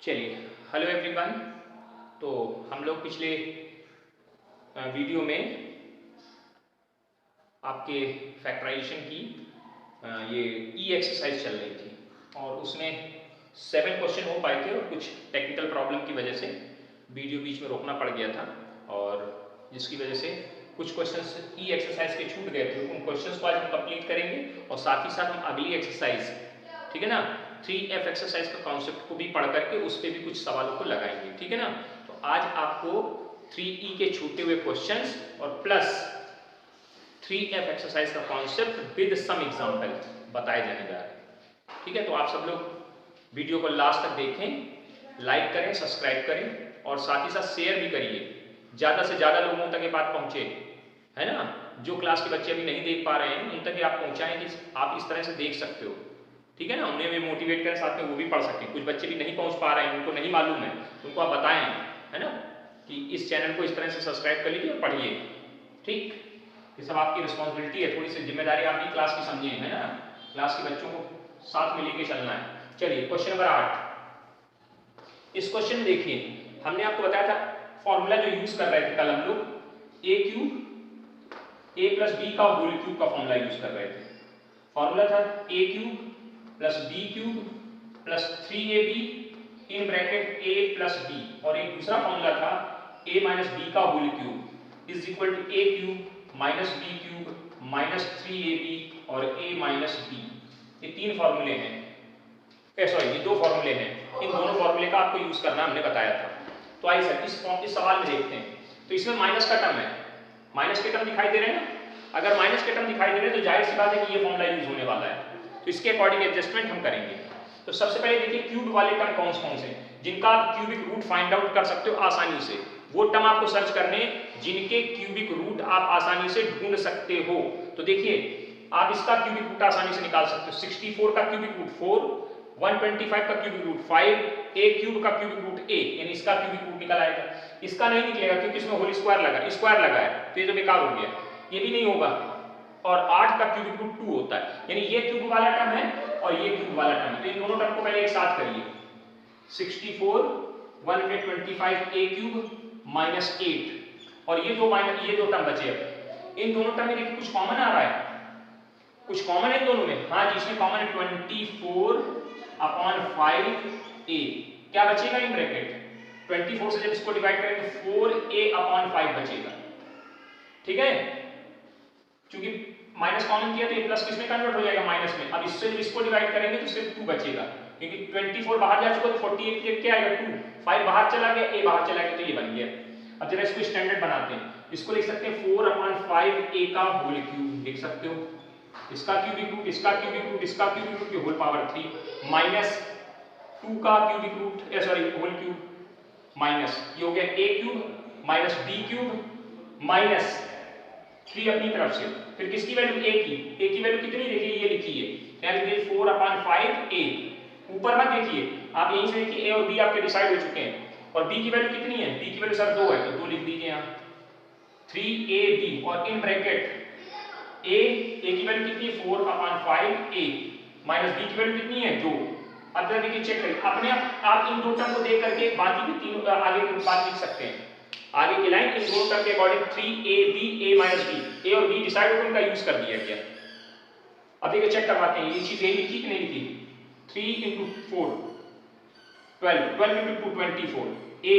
चलिए, hello everyone. तो हम लोग पिछले वीडियो में आपके फैक्टराइजेशन की ये ई एक्सरसाइज चल रही थी और उसमें 7 क्वेश्चन हो पाए थे और कुछ टेक्निकल प्रॉब्लम की वजह से वीडियो बीच में रोकना पड़ गया था और जिसकी वजह से कुछ क्वेश्चंस ई एक्सरसाइज के छूट गए थे। उन क्वेश्चंस को आज हम कंप्लीट करेंगे और साथ ही साथ हम अगली एक्सरसाइज, ठीक है ना, 3F एक्सरसाइज का कॉन्सेप्ट को भी पढ़ करके उस पर भी कुछ सवालों को लगाएंगे, ठीक है ना। तो आज आपको 3E के छूटे हुए क्वेश्चंस और प्लस 3F एक्सरसाइज का कॉन्सेप्ट विद सम एग्जांपल बताए जाने जा रहे हैं, ठीक है। तो आप सब लोग वीडियो को लास्ट तक देखें, लाइक करें, सब्सक्राइब करें और साथ ही साथ शेयर भी करिए, ज़्यादा से ज़्यादा लोगों तक ये बात पहुँचे, है ना। जो क्लास के बच्चे अभी नहीं देख पा रहे हैं उन तक आप पहुँचाएं कि आप इस तरह से देख सकते हो, ठीक है ना। उन्हें भी मोटिवेट करें, साथ में वो भी पढ़ सकते हैं। कुछ बच्चे भी नहीं पहुँच पा रहे हैं, उनको नहीं मालूम है, तो उनको आप बताएं, है ना, कि इस चैनल को इस तरह से सब्सक्राइब कर लीजिए और पढ़िए, ठीक। ये सब आपकी रिस्पॉन्सिबिलिटी है, थोड़ी सी जिम्मेदारी आप भी क्लास की समझिए, है ना। क्लास के बच्चों को साथ में लेके चलना है। चलिए क्वेश्चन नंबर 8। इस क्वेश्चन में देखिए, हमने आपको बताया था फॉर्मूला जो यूज कर रहे थे कल हम लोग, a प्लस बी का होल क्यूब का फॉर्मूला यूज कर रहे थे। फॉर्मूला था a cube plus B cube plus 3ab in bracket a plus b, और एक दूसरा फॉर्मूला था a माइनस बी का whole cube is equal to a cube minus b cube minus 3ab और a माइनस बी। ये 3 फॉर्मूले हैं, sorry ये 2 फॉर्मूले हैं। इन दोनों फॉर्मूले का आपको यूज करना हमने बताया था। तो आइए सर इस सवाल में देखते हैं। तो इसमें माइनस का टर्म है, माइनस के टर्म दिखाई दे रहे हैं ना। अगर माइनस के टर्म दिखाई दे रहे हैं तो जाहिर सी बात है कि ये फॉर्मूला यूज होने वाला है, तो इसके अकॉर्डिंग एडजस्टमेंट हम करेंगे। तो सबसे पहले देखिए क्यूब वाले टर्म कौन कौन से, जिनका आप क्यूबिक रूट फाइंड आउट कर सकते हो आसानी से। वो टर्म आपको सर्च करने जिनके क्यूबिक रूट आप आसानी से ढूंढ सकते हो। तो देखिए आप इसका क्यूबिक रूट आसानी से निकाल सकते हो। 64 का क्यूबिक रूट 4, 125 का क्यूबिक रूट 5, a क्यूब का क्यूबिक रूट a, यानी इसका क्यूबिक रूट निकल आएगा। इसका नहीं निकलेगा क्योंकि इसमें होल स्क्वायर लगा है, तो ये तो बेकार हो गया, ये भी नहीं होगा। और 8 का क्यूबिक रूट 2 होता है, यानी ये क्यूब वाला टर्म है और ये क्यूब वाला टर्म है। तो इन दोनों टर्म को पहले एक साथ करिए। 64 125 a क्यूब माइनस 8, और ये दो टर्म बचे। अब इन दोनों टर्म में देखिए कुछ कॉमन आ रहा है, कुछ कॉमन है इन दोनों में। हाँ जी, इसमें कॉमन है 24/5a। क्या बचेगा इन ब्रैकेट, 24 से जब इसको डिवाइड करेंगे तो 4a/5 बचेगा, ठीक है। क्योंकि माइनस कॉमन किया तो ये प्लस किसमें कन्वर्ट हो जाएगा, माइनस में। अब इससे जब इसको डिवाइड करेंगे तो सिर्फ 2 बचेगा, क्योंकि 24 बाहर जा चुका तो 48 के क्या आएगा 2, 5 बाहर चला गया, a बाहर चला गया, तो ये बन गया। अब जरा इसको स्टैंडर्ड बनाते हैं। इसको लिख सकते हैं 4/5a का होल क्यूब, लिख सकते हो। इसका क्यूबिक रूट, इसका क्यूबिक रूट, इसका क्यूबिक रूट की होल पावर 3 माइनस 2 का cubic root sorry whole cube minus, ये हो गया a cube minus b cube minus 3 अपनी तरफ से। फिर किसकी वैल्यू, a की वैल्यू कितनी देखिए ये लिखी है, क्या लिखी है 4/5a। ऊपर मत देखिए, आप यहीं से देखिए a और b आपके डिसाइड हो चुके हैं। और b की वैल्यू कितनी है, b की वैल्यू सर 2 है, तो 2 लिख दीजिए यहाँ 3ab, और इन ब्रैकेट a की वैल्यू कितनी है 4/5a माइनस b की वैल्यू कितनी है 2। अब जरा देखिए चेक करिए अपने आप इन दो टर्म को देख करके बाकी की तीनों आगे की बात लिख सकते हैं। आगे की लाइन इन दोनों टर्म के according 3ab a minus b, a और b डिसाइड होकर उनका यूज कर दिया गया। अब देखिए चेक करवाते हैं ये चीज यही लिखी कि नहीं लिखी। 3 × 4 12, 12 × 2 24, a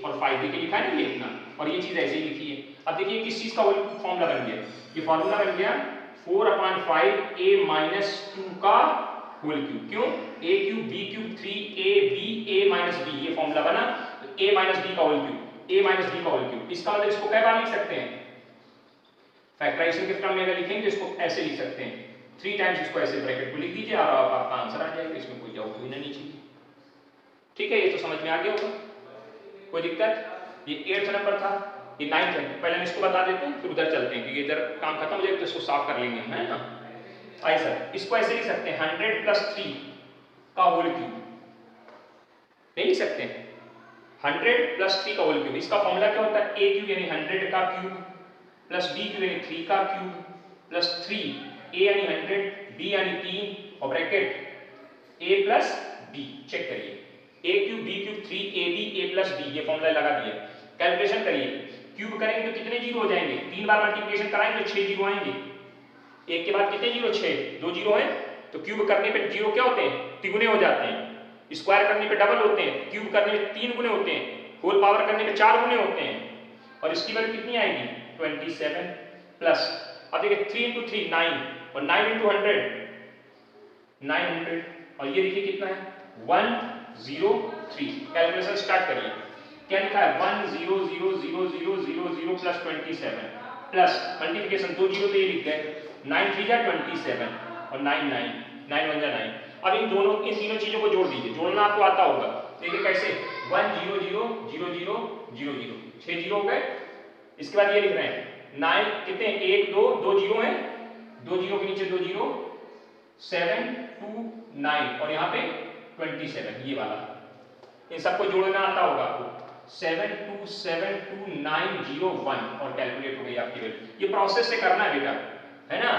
और 5 देखिए लिखा है ना ये इतना, और ये चीज ऐसे ही लिखी है। अब देखिए किस चीज का फॉर्मूला बन गया, ये फॉर्मूला बन गया 4/5a माइनस 2 का होल क्यूब। क्यों, a cube b cube 3ab a minus b, ये फॉर्मूला बना। तो a माइनस b का whole cube, a minus b का होल क्यूब। इसका मतलब इसको कई बार लिख सकते हैं, फैक्टराइजेशन के क्रम में अगर लिखेंगे तो इसको ऐसे लिख सकते हैं 3 टाइम्स, इसको ऐसे ब्रैकेट को लिख दीजिए और आपका आंसर आ जाएगा। इसमें कोई डाउट होना नहीं चाहिए, ठीक है। ये तो समझ में आ गया होगा, कोई दिक्कत। ये 8th नंबर था, ये 9th है। पहले हम इसको बता देते हैं फिर उधर चलते हैं, क्योंकि इधर काम खत्म हो जाएगा तो इसको साफ कर लेंगे, है ना। आइए सर इसको ऐसे लिख सकते हैं 100 + 3 का होल क्यूब, नहीं लिख सकते 100 + 3 का होल क्यूब। इसका फॉर्मूला क्या होता है, a क्यूब यानी 100 का क्यूब प्लस b क्यूब यानी 3 का क्यूब प्लस 3, a यानी 100, b यानी 3 और ब्रैकेट a + b। चेक करिए A cube B cube 3ab a plus b, ये फॉर्मूला लगा दिया। कैलकुलेशन करिए, क्यूब करेंगे तो कितने जीरो हो जाएंगे, 3 बार मल्टीप्लिकेशन कराएंगे तो 6 जीरो आएंगे। एक के बाद कितने जीरो, 6, 2 जीरो है तो क्यूब करने पे जीरो क्या होते हैं, तिगुने हो जाते हैं। स्क्वायर करने पे डबल होते हैं, क्यूब करने पे 3 गुने होते हैं, होल पावर करने पे 4 गुने होते हैं। और इसकी वैल्यू कितनी आएगी 27 प्लस, अब देखिए 3 into 3 9 और 9 into 100 900 और ये देखिए कितना है 103। कैलकुलेशन स्टार्ट करिए, क्या लिखा है 1000000 प्लस 27 प्लस मल्टीप्लिकेशन 2 जीरो तो ये लिख गए 9 3 जा 27 और 9 9 9 1 जा 9। अब इन तीनों चीजों को जोड़ दीजिए, जोड़ना आपको आता होगा, देखिए कैसे 1 0 0 0 0 0 0 6 जीरो हो गए। इसके बाद ये लिख रहे हैं 9 कितने 1 2 2 जीरो है, 2 जीरो के नीचे 2 जीरो 7 2 9 और यहाँ पे 27 ये वाला, इन सबको जोड़ना आता होगा आपको 7 2 7 2 9 0 1 और कैलकुलेट हो गई आपकी वैल्यू। ये प्रोसेस से करना है बेटा, है ना,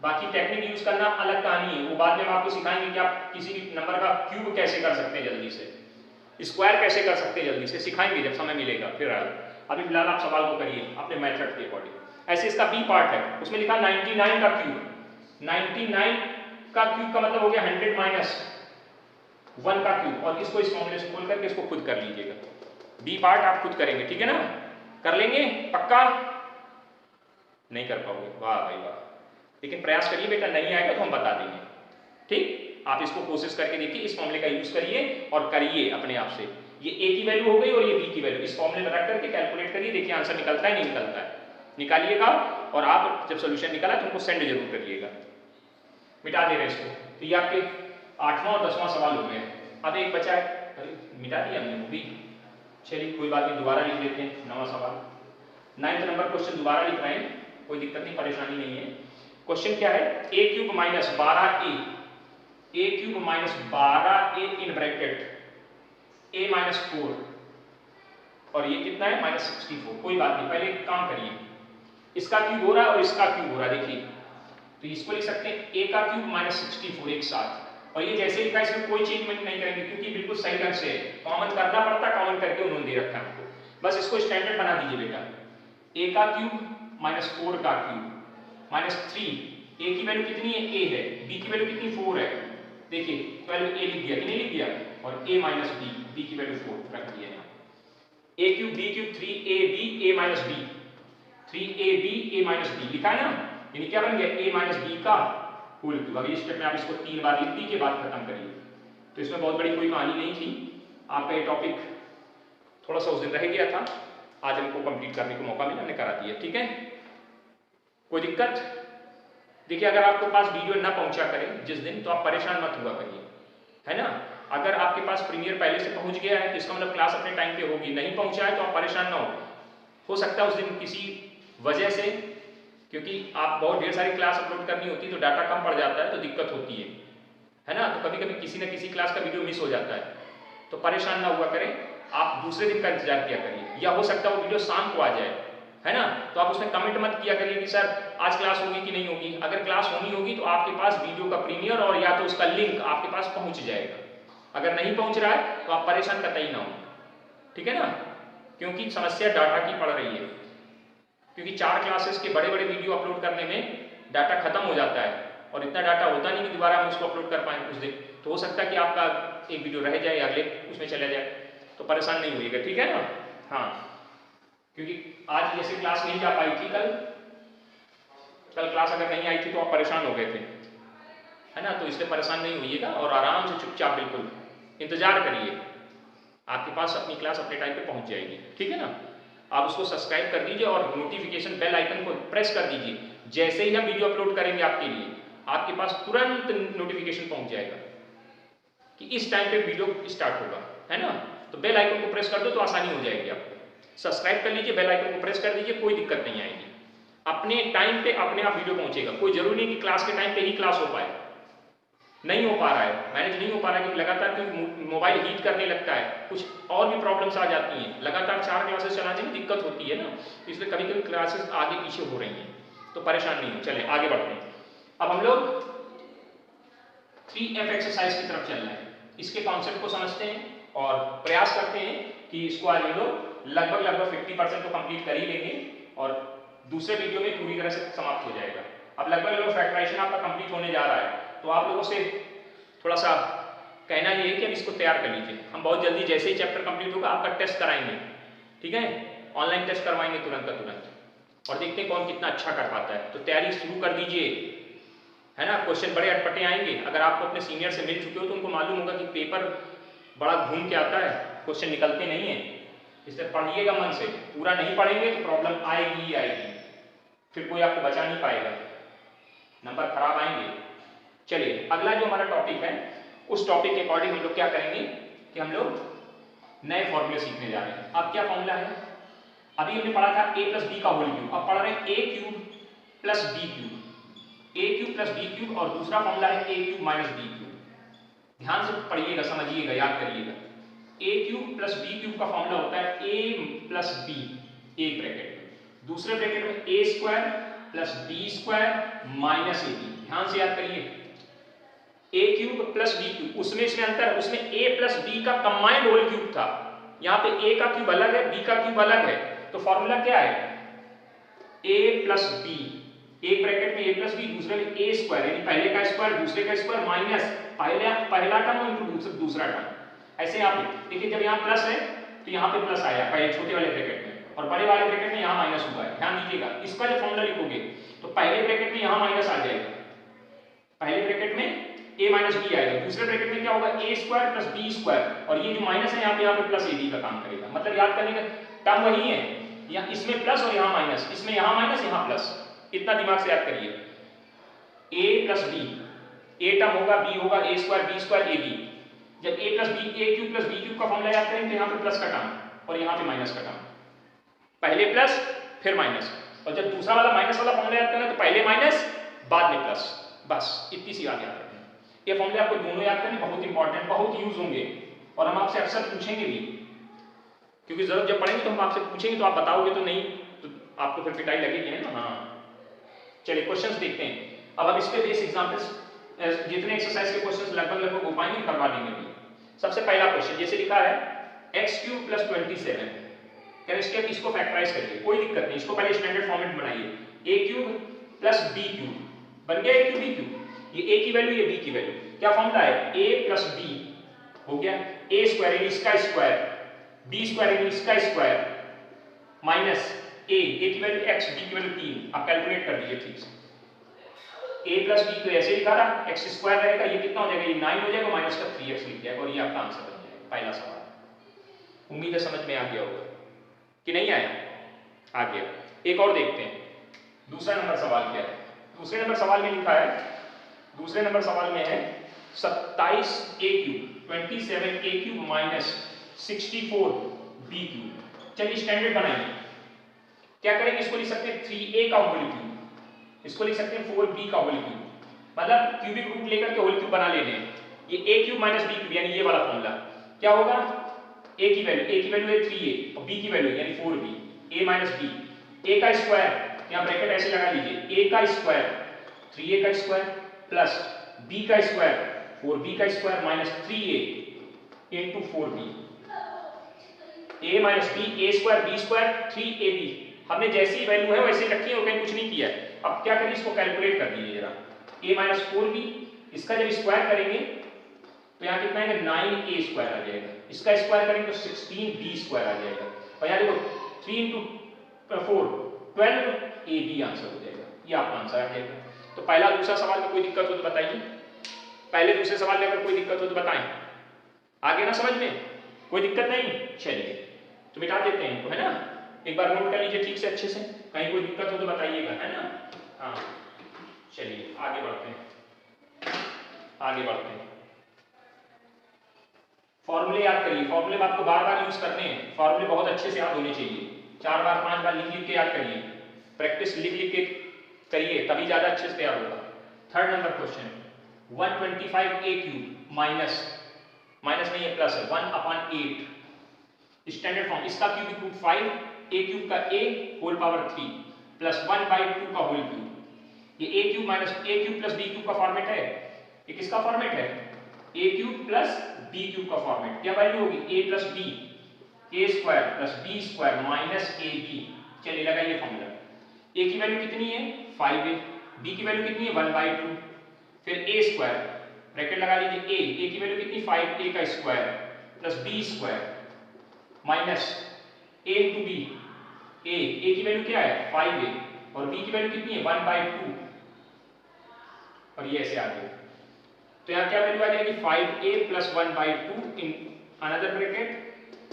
बाकी टेक्निक यूज करना अलग कहानी है, वो बाद में हम आपको सिखाएंगे कि आप किसी भी नंबर का क्यूब कैसे कर सकते हैं जल्दी से, स्क्वायर कैसे कर सकते हैं जल्दी से, सिखाएंगे जब समय मिलेगा फिर अभी फिलहाल आप सवाल को करिए अपने मेथड के अकॉर्डिंग। ऐसे इसका बी पार्ट है, उसमें लिखा 99 का क्यूब, 99 का क्यूब का मतलब हो गया 100 माइनस 1 का क्यूब, और इसको इस फॉर्मूले से खोल करके इसको खुद कर लीजिएगा। बी पार्ट आप खुद करेंगे, ठीक है ना, कर लेंगे पक्का, नहीं कर पाओगे वाह भाई वाह, लेकिन प्रयास करिए बेटा, नहीं आएगा तो हम बता देंगे, ठीक। आप इसको कोशिश करके देखिए, इस फॉर्मूले का यूज करिए और करिए अपने आप से। ये ए की वैल्यू हो गई और ये बी की वैल्यू इस फॉर्मूले में रख करके कैलकुलेट करिए, देखिए आंसर निकलता है नहीं निकलता है, निकालिएगा और आप जब सोल्यूशन निकाला तो उनको सेंड जरूर करिएगा। मिटा दे रहे हैं इसको, तो ये आपके 8वां और 10वां सवाल हो गए। अब एक बचा है, अरे मिटा दिया हमने वो भी, चलिए कोई बात नहीं, दोबारा लिख लेते हैं नवा सवाल। 9th नंबर क्वेश्चन दोबारा लिख रहे हैं, कोई दिक्कत नहीं, परेशानी नहीं है। क्वेश्चन क्या है, a cube minus 12a, a cube minus 12a in bracket a minus 4 और ये कितना है माइनस 64। कोई बात नहीं, पहले एक काम करिए, इसका क्यूब हो रहा है और इसका क्यूब हो रहा है, देखिए तो इसको लिख सकते हैं a का क्यूब माइनस 64 एक साथ, और ये जैसे लिखा है इसमें कोई चेंजमेंट नहीं करेंगे क्योंकि बिल्कुल सही ढंग से कॉमन करना पड़ता, कॉमन करके उन्होंने दे रखा है हमको, बस इसको स्टैंडर्ड बना दीजिए बेटा। a का क्यूब माइनस 4 का क्यूब माइनस 3, a की वैल्यू कितनी है a है, b की वैल्यू कितनी 4 है, देखिए वैल्यू a लिख दिया कि नहीं लिख दिया, और a माइनस b की वैल्यू 4 रख दिया है। a cube b cube 3ab a minus b, 3ab a minus b लिखा है ना, यानी क्या बन गया a माइनस b का होल क्यूब। अभी इस स्टेप में आप इसको 3 बार लिख दीजिए, बात खत्म करिए। तो इसमें बहुत बड़ी कोई कहानी नहीं थी, आपका ये टॉपिक थोड़ा सा उस दिन रह गया था, आज हमको कंप्लीट करने को मौका मिला, हमने करा दिया, ठीक है, कोई दिक्कत। देखिए अगर आपके पास वीडियो ना पहुंचा करे जिस दिन, तो आप परेशान मत हुआ करिए, है ना। अगर आपके पास प्रीमियर पहले से पहुंच गया है तो इसका मतलब क्लास अपने टाइम पे होगी, नहीं पहुंचा है तो आप परेशान ना हो सकता है उस दिन किसी वजह से, क्योंकि आप बहुत ढेर सारी क्लास अपलोड करनी होती है तो डाटा कम पड़ जाता है तो दिक्कत होती है ना, तो कभी कभी किसी न किसी क्लास का वीडियो मिस हो जाता है, तो परेशान ना हुआ करें, आप दूसरे दिन का इंतजार किया करिए, या हो सकता है वो वीडियो शाम को आ जाए, है ना, तो आप उसमें कमेंट मत किया करिए कि सर आज क्लास होगी कि नहीं होगी। अगर क्लास होनी होगी तो आपके पास वीडियो का प्रीमियर और या तो उसका लिंक आपके पास पहुंच जाएगा, अगर नहीं पहुंच रहा है तो आप परेशान कतई ना हो, ठीक है ना, क्योंकि समस्या डाटा की पड़ रही है, क्योंकि 4 क्लासेस के बड़े बड़े वीडियो अपलोड करने में डाटा खत्म हो जाता है और इतना डाटा होता नहीं कि दोबारा हम उसको अपलोड कर पाएँ उस दिन, तो हो सकता है कि आपका एक वीडियो रह जाए, अगले उसमें चला जाए, तो परेशान नहीं होइएगा, ठीक है ना। हाँ, क्योंकि आज जैसे क्लास नहीं जा पाई थी, कल क्लास अगर नहीं आई थी तो आप परेशान हो गए थे, है ना, तो इसलिए परेशान नहीं होइएगा और आराम से चुपचाप बिल्कुल इंतजार करिए, आपके पास अपनी क्लास अपने टाइम पे पहुंच जाएगी, ठीक है ना। आप उसको सब्सक्राइब कर दीजिए और नोटिफिकेशन बेल आइकन को प्रेस कर दीजिए, जैसे ही हम वीडियो अपलोड करेंगे आपके लिए आपके पास तुरंत नोटिफिकेशन पहुंच जाएगा कि इस टाइम पे वीडियो स्टार्ट होगा, है ना, तो बेल आइकन को प्रेस कर दो तो आसानी हो जाएगी आपको, सब्सक्राइब कर लीजिए, बेल आइकन को प्रेस कर दीजिए, कोई दिक्कत नहीं आएगी, अपने टाइम पे अपने आप वीडियो पहुंचेगा। कोई जरूरी नहीं कि क्लास के टाइम पे ही क्लास हो पाए, नहीं हो पा रहा है, मैनेज नहीं हो पा रहा है क्योंकि लगातार क्योंकि मोबाइल हीट करने लगता है, कुछ और भी प्रॉब्लम्स आ जाती हैं, लगातार 4 क्लासेस चलाने में दिक्कत होती है ना, इसलिए कभी कभी क्लासेस आगे पीछे हो रही हैं, तो परेशान नहीं हो। चलें आगे बढ़ते हैं, अब हम लोग 3F एक्सरसाइज की तरफ चल रहे हैं। इसके कॉन्सेप्ट को समझते हैं और प्रयास करते हैं कि इसको आज हम लोग लगभग 50% तो कंप्लीट कर ही लेंगे और दूसरे वीडियो में पूरी तरह से समाप्त हो जाएगा। अब लगभग फैक्टराइजेशन आपका कंप्लीट होने जा रहा है, तो आप लोगों से थोड़ा सा कहना ये है कि अब इसको तैयार कर लीजिए। हम बहुत जल्दी जैसे ही चैप्टर कंप्लीट होगा आपका टेस्ट कराएंगे, ठीक है, ऑनलाइन टेस्ट करवाएंगे तुरंत का तुरंत, और देखते हैं कौन कितना अच्छा कर पाता है। तो तैयारी शुरू कर दीजिए, है ना। क्वेश्चन बड़े अटपटे आएंगे। अगर आपको अपने सीनियर से मिल चुके हो तो उनको मालूम होगा कि पेपर बड़ा घूम के आता है, क्वेश्चन निकलते नहीं है। इसलिए पढ़िएगा मन से, पूरा नहीं पढ़ेंगे तो प्रॉब्लम आएगी ही आएगी, फिर कोई आपको बचा नहीं पाएगा, नंबर खराब आएंगे। चलिए अगला जो हमारा टॉपिक है, उस टॉपिक के अकॉर्डिंग हम लोग क्या करेंगे कि हम लोग नए फॉर्मूले सीखने जा रहे हैं। अब क्या फॉर्मूला है, अभी हमने पढ़ा था a प्लस बी का होल क्यूब, अब पढ़ रहे हैं a cube plus B cube, a cube plus B cube, और दूसरा फॉर्मूला है a cube minus b cube. ध्यान से पढ़िएगा, समझिएगा, याद करिएगा। a cube plus B cube का फॉर्मूला होता है a प्लस b, एक ब्रैकेट में, दूसरे ब्रैकेट में a square plus b square minus ab। ध्यान से याद करिए, a cube plus b cube, उसमें इसमें अंतर, उसमें a प्लस b का कंबाइंड होल क्यूब था, यहाँ पे a का क्यूब अलग है, b का क्यूब अलग है। तो फॉर्मूला क्या है, a प्लस b, एक ब्रैकेट में a प्लस b, दूसरे में a स्क्वायर, यानी पहले का स्क्वायर दूसरे का स्क्वायर माइनस पहला टर्म और दूसरा टर्म। ऐसे यहाँ पे देखिए, जब यहाँ प्लस है तो यहाँ पे प्लस आया पहले छोटे वाले ब्रैकेट में, और बड़े वाले ब्रैकेट में यहाँ माइनस हुआ है। ध्यान दीजिएगा, इसका जो फॉर्मूला लिखोगे तो पहले ब्रैकेट में यहाँ माइनस आ जाएगा, पहले ब्रैकेट में a माइनस बी आएगा, दूसरे ब्रैकेट में क्या होगा a square plus b square, और ये जो माइनस है यहाँ पे प्लस ab का काम करेगा। मतलब याद करने का टर्म वही है, या इसमें प्लस और यहाँ माइनस, इसमें यहाँ माइनस यहाँ प्लस, इतना दिमाग से याद करिए। a plus b, a term होगा, b होगा a square b square ab। जब a plus b, a cube plus b cube का फॉर्मूला याद करेंगे तो यहाँ पे प्लस का टर्म और यहाँ पे माइनस का टर्म, पहले प्लस फिर माइनस, और जब दूसरा वाला माइनस वाला फॉर्मूला याद करना तो पहले माइनस बाद में प्लस, बस इतनी सी बात याद रखना। ये फॉर्मूले आपको दोनों याद करने बहुत इंपॉर्टेंट, बहुत यूज होंगे, और हम आपसे अक्सर पूछेंगे भी, क्योंकि जरूरत जब पढ़ेंगे तो हम आपसे पूछेंगे, तो आप बताओगे तो नहीं, तो आपको फिर पिटाई लगेगी, है ना। हाँ चलिए क्वेश्चंस देखते हैं। अब इस पे बेस एग्जांपल्स, जितने एक्सरसाइज के क्वेश्चंस लगभग हो पाएंगे करवा देंगे भी। सबसे पहला क्वेश्चन जैसे लिखा है x क्यूब प्लस 27, करेक्ट, इसको फैक्टराइज करिए, कोई दिक्कत नहीं, इसको पहले स्टैंडर्ड फॉर्मेट बनाइए, a cube plus b cube, बन गया a क्यूब b क्यूब, ये a की वैल्यू, ये b की वैल्यू, क्या फॉर्मूला है a प्लस b हो गया, a स्क्वायर यानी इसका स्क्वायर, b स्क्वायर यानी इसका स्क्वायर, माइनस a की वैल्यू x, b की वैल्यू 3, आप कैलकुलेट कर दीजिए ठीक से। a प्लस b तो ऐसे लिखा रहा, x स्क्वायर रहेगा, ये कितना हो जाएगा, ये 9 हो जाएगा, माइनस का 3x लिख जाएगा, और ये आपका आंसर बन जाएगा पहला सवाल। उम्मीद है समझ में आ गया होगा कि नहीं आया, आ गया। एक और देखते हैं, दूसरा नंबर सवाल क्या है। दूसरे नंबर सवाल में लिखा है, दूसरे नंबर सवाल में है 27a cube 27a cube minus 64b cube. चलिए स्टैंडर्ड बनाइए, क्या करेंगे, इसको लिख सकते हैं 3a का होल क्यूब, इसको लिख सकते हैं 4b का होल क्यूब, मतलब क्यूबिक रूट लेकर के होल क्यूब बना लेने हैं। ये a cube minus b cube यानी ये वाला फॉर्मूला क्या होगा, a की वैल्यू है 3a और b की वैल्यू यानी 4b, a minus b, a का स्क्वायर, यहाँ ब्रैकेट ऐसे लगा लीजिए, a का स्क्वायर 3a का स्क्वायर प्लस b का स्क्वायर 4b का square minus 3a into 4b, a minus b, a square b square 3ab। हमने जैसी वैल्यू है वैसे रखी है और कहीं कुछ नहीं किया। अब क्या करें, इसको कैलकुलेट कर दीजिए जरा, a माइनस 4b, इसका जब स्क्वायर करेंगे तो यहाँ कितना है 9a स्क्वायर आ जाएगा, इसका स्क्वायर करेंगे तो 16b स्क्वायर आ जाएगा, और यहाँ देखो 3 इंटू 4 12ab आंसर हो जाएगा, ये आपका आंसर आ जाएगा। तो पहला दूसरा सवाल में कोई दिक्कत हो तो बताइए, पहले दूसरे सवाल में अगर कोई दिक्कत हो तो बताएं, आगे ना समझ में कोई दिक्कत नहीं। चलिए तो मिटा देते हैं इनको, है ना, एक बार नोट कर लीजिए ठीक से अच्छे से, कहीं कोई दिक्कत हो तो बताइएगा, है ना। हाँ चलिए आगे बढ़ते हैं, आगे बढ़ते हैं। फॉर्मूले याद करिए, फॉर्मूले आपको बार बार यूज करने हैं, फॉर्मूले बहुत अच्छे से याद होने चाहिए, 4 बार 5 बार लिख लिख के याद करिए, प्रैक्टिस लिख लिख के करिए, तभी ज्यादा अच्छे से तैयार होगा। Third number question 125a cube minus नहीं है प्लस है 1/8, स्टैंडर्ड फॉर्म, इसका क्यूबिक रूट 5, a क्यूब का a होल पावर 3 प्लस 1/2 का होल क्यूब। ये a cube minus a cube plus b cube का फॉर्मेट है, ये किसका फॉर्मेट है, A cube plus B cube का फॉर्मेट, क्या वैल्यू होगी A plus B, A square plus B square minus A B. चलिए लगाइए फॉर्मूला, ए की वैल्यू कितनी है 5a, बी की वैल्यू कितनी है 1/2, फिर ए स्क्वायर ब्रैकेट लगा लीजिए, ए की वैल्यू कितनी 5a का square plus B square minus A into B, A की वैल्यू क्या है 5a और बी की वैल्यू कितनी है 1/2 और ये ऐसे आ गया। तो यहाँ क्या वैल्यू आ जाएगी 5a plus 1/2 in another bracket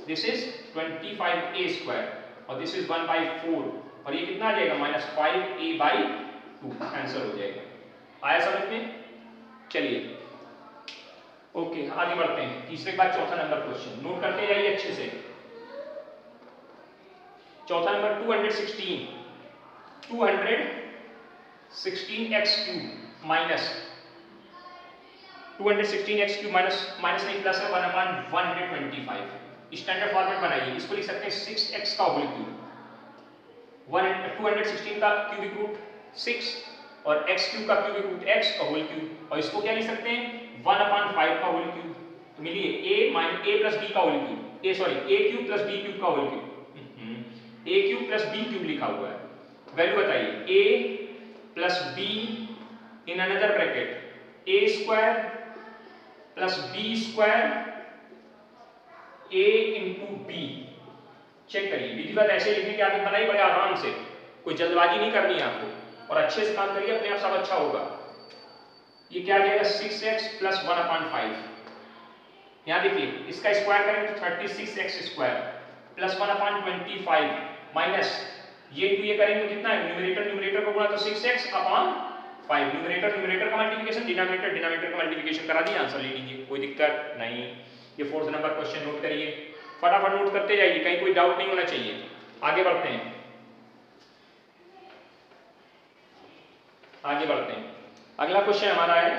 this is 25a square और दिस इज 1/4 और ये कितना आ जाएगा -5a/2 आंसर हो जाएगा। आया समझ में? चलिए ओके आगे बढ़ते हैं, तीसरे के बाद चौथा नंबर क्वेश्चन नोट करते जाइए अच्छे से। चौथा number 216x cube minus 216x cube minus नहीं प्लस है 1/125। स्टैंडर्ड फॉर्मेट बनाइए, इसको लिख सकते हैं 6x का होल क्यूब, 216 का क्यूबिक रूट 6 और x क्यूब का क्यूबिक रूट x का होल क्यूब, और इसको क्या लिख सकते हैं 1/5 का होल क्यूब। तो मिलिए a प्लस b का whole cube, a cube plus b cube का whole cube, a cube plus b cube लिखा हुआ है। वैल्यू बताइए a plus b in another bracket a square plus b square a into b। Check करिए, विधि बात ऐसे लिखने की आदत बनाई बड़े आराम से, कोई जल्दबाजी नहीं करनी है आपको और अच्छे से काम करिए, अपने आप सब अच्छा होगा। ये क्या आ जाएगा 6x प्लस 1/5, यहाँ देखिए इसका स्क्वायर करेंगे तो 36x स्क्वायर प्लस 1/25 माइनस ये इंटू ये करेंगे कितना है न्यूमरेटर को गुणा तो 6x/5, न्यूमरेटर का मल्टीप्लिकेशन डिनोमिनेटर का मल्टीप्लिकेशन करा दिया, आंसर ले लीजिए, कोई दिक्कत नहीं। ये फोर्थ नंबर क्वेश्चन नोट करिए, फटाफट नोट करते जाइए, कहीं कोई डाउट नहीं होना चाहिए। आगे बढ़ते हैं, अगला क्वेश्चन हमारा है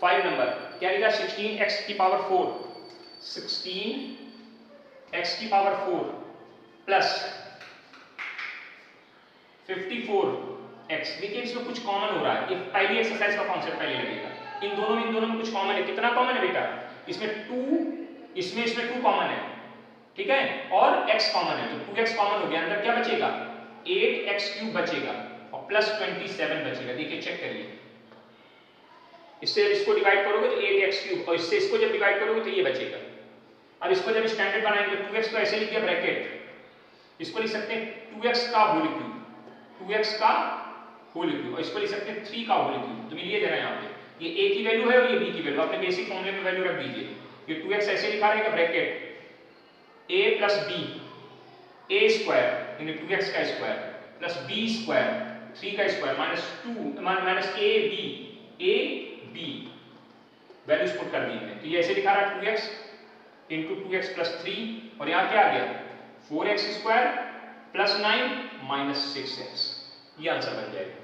5 नंबर, क्या लिखा 16x की पावर 4, 16x की पावर 4 प्लस 54x। देखिए इसमें कुछ कॉमन हो रहा है, ये पहली एक्सरसाइज का कॉन्सेप्ट पहले लगेगा, इन दोनों में कुछ कॉमन है। कितना कॉमन है बेटा, इसमें 2 कॉमन है, ठीक है, और x कॉमन है, तो 2x कॉमन हो गया, अंदर क्या बचेगा 8x क्यूब बचेगा और प्लस 27 बचेगा। देखिए चेक करिए, इससे जब इसको डिवाइड करोगे तो 8x क्यूब और इससे इसको जब डिवाइड करोगे तो ये बचेगा। अब इसको जब स्टैंडर्ड बनाएंगे तो 2x को ऐसे लिख दिया ब्रैकेट, इसको लिख सकते हैं 2x का होल क्यूब, 2x का होल क्यूब, और इसको लिख सकते हैं 3 का होल क्यूब। तो मिलिए जरा यहाँ पे ये a की वैल्यू है और ये b की वैल्यू, अपने बेसिक फॉर्मूले में वैल्यू रख दीजिए। ये 2x ऐसे लिखा रहेगा bracket a plus b a square यानी 2x का स्क्वायर प्लस b स्क्वायर 3 का square minus a b values put कर दी है। तो ये ऐसे लिखा रहा है 2x इंटू 2x प्लस 3 और यहाँ क्या आ गया 4x square plus 9 minus 6x, ये आंसर बन जाएगा।